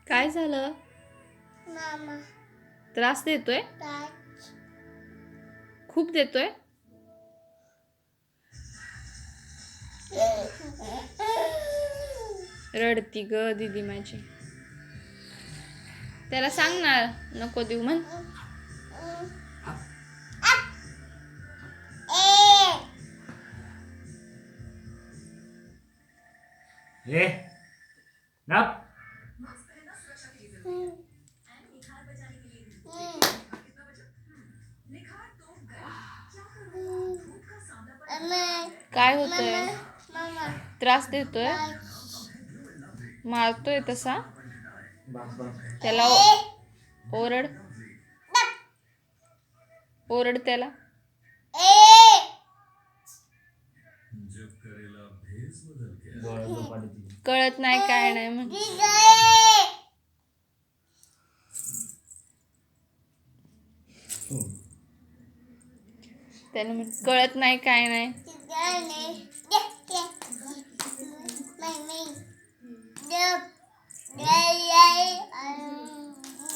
काय झालं? त्रास देतोय? खूप देतोय? रडती ग दीदी माझी. त्याला सांग ना नको देऊ म्हण. काय होतंय? त्रास देतोय? मारतोय तसा? त्याला ओरड. ओरड त्याला. कळत नाही काय नाही म्हण. त्याला म्हण कळत नाही काय नाही.